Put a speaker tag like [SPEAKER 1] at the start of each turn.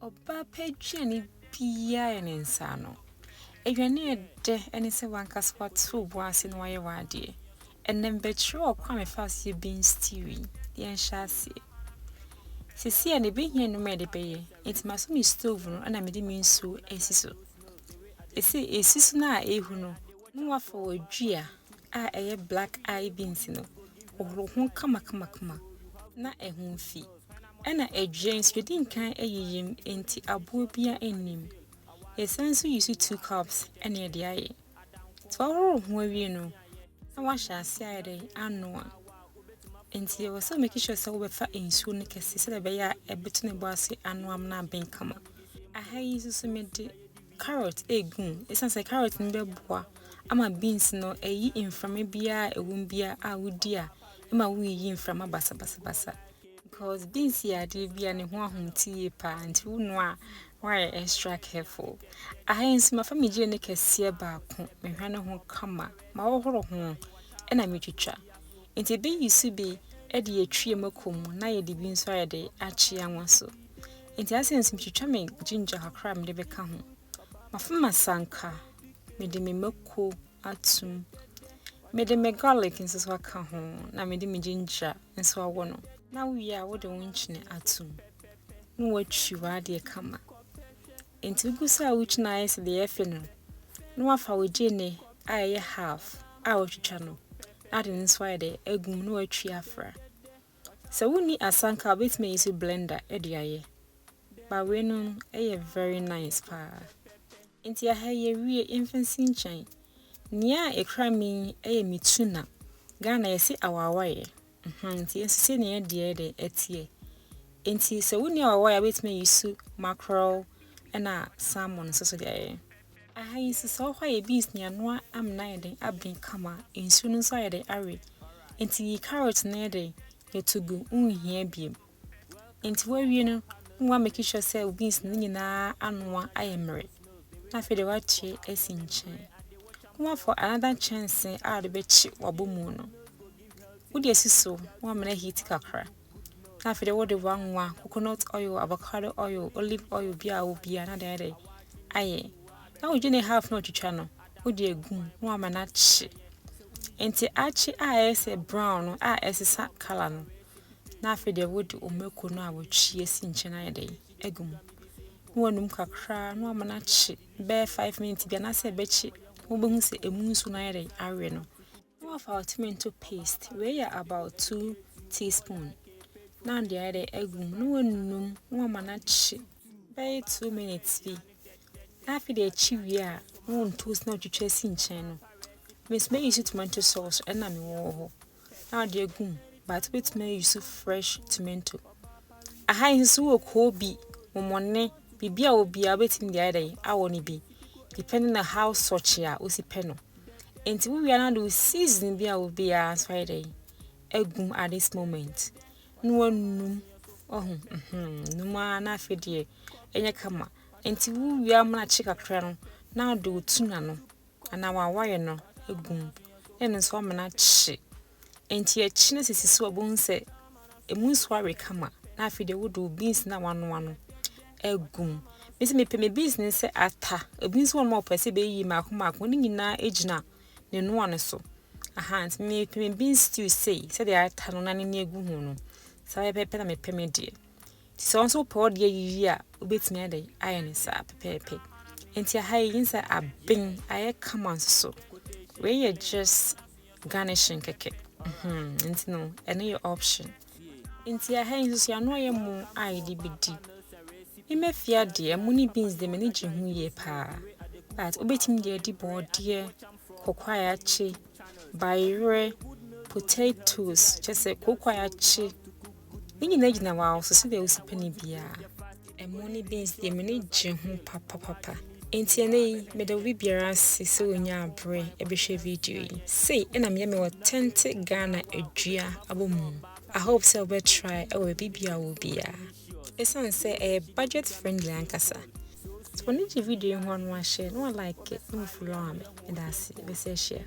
[SPEAKER 1] OBAAPA'S bia ene nsa no. Edwane de ene se wankas kwatu bo ase no waye wade. Enem betro okwa me fast ye bean stewing. Yen shase. Sisi ene be hia no me de beye. Intima so mi stove no ana me de mi nsu esiso. Esiso na ehu no. No wafa odua a eye black eye beans no. Ogro ho kama. Na ehun fi. Ena edwen swedi nkan eyiyim enti abo bia enim. Esenso use 2 cups ene e de aye. Tworo ho awie no. Na wahya ase ayede anoa. Enti e was make sure say we befa ensuo ne kese se be ya ebeto ne bo ase anoam na ben kama. Aha yi so me de carrot egun. Esense carrot ne beboa ama beans no eyi inframa bia ewum bia a wodi a ema wo yi inframa basa. Because beans ya de bia ne ho ahomti pa nti wo no a why extra careful. Ahensi ma family ne kese baako me hwane ho kama ma wo horo ho ena me twitwa. Nti be yisu be e de atwie makom na ye de bi nso ayede achi anwaso. Nti asensi twitwa me ginger kakra me de beka ho. Mafama sanka me de me mako atum. Me de me garlic nso so aka ho na me de me ginger nso awo no. Na wi a wo de wonchine atum. No watwi wa de kama. Enti gusa wuchina ayese de efe no. No wafa woje ne aye half a wotwitwa no. Ade nso ayede egum no watwi afra. So woni asanka obetime use blender e de aye. Ba we no very nice pa. Enti aha ye wie infancy nchan. Nia ekra mi mi tuna. Ghana yesi awawaye. Nti ensese ne ye de etie. Enti so woni awawaye obetime use mackerel na salmon so de aye. Aha yi so hwa ye beans ni anoa amna yede abin kama ensu no so yede are. Enti carrot na yede yetugu unhia biem. Enti wawie no nwa make sure say beans ni nyina anoa ayemre. Na fe de wachi esinchen. Nwa for another chance a de bechi wabomu no. Wodi esiso wa mena heat kakra. Na fe de wode wanwa coconut oil, avocado oil, olive oil bia obia na de aye. Na wo jene half no twitwa no. Wodi egum no amana chi. Enti achi a ese brown a esesa color no. Na afi de wodi omeko no a wotwi esi nchena yede egum. No wanum kakra no amana chi be 5 minutes bia na se be chi. Wo behu se emunsu na yede awe no. No afa tomato paste we ya about 2 teaspoon. Na de yede egum no wanum no amana chi be 2 minutes bi. Na afi de chi wi a no toast na twitwa esi nchen no. Miss may use tomato sauce and na me wo. Na de egum but bit may use fresh tomato. Aha nso wo ko bi momone bibia obi a betim de ayede awoni bi depending on how such ya osipe no. Enti we na do season bia obi a so ayede egum at this moment. No wanum numa na afede enye kama. Enti we amna chika kra no na do tuna no ana wawaye no egum ene so amana chi. Enti e chi na sisi obon se emunsu are kama na afide wodo beans na wano egum mesi me pe me beans ne se ata beans won mo pese be yi mako ni nyina ejina ne no ane so aha enti me pe me beans stew say se de ata no na ne egu hu no sa pepe na me pe me de so onso po de yi a obetimi ade aye ne sa pepe enti aha yi nsa abin aye kama so we you just garnishing keke enti no any your option. Enti aha yi so ya no ye mu aye di bidi. Ime fia de muni beans de manage hu ye pa. But obetim de di bode kokwaya chi, bayre, potatoes, just kokwaya chi. Ni na wa so se de usipani bia. Muni beans de manage hu papa. Enti ene me de obi biara se onya abre ebehwe video yi. Say na me me authentic Ghana adua abomu. I hope so we try our bibia will be esan say a budget friendly ankasa. So when the video you want to share, no like it, no follow me and that's it. We say share.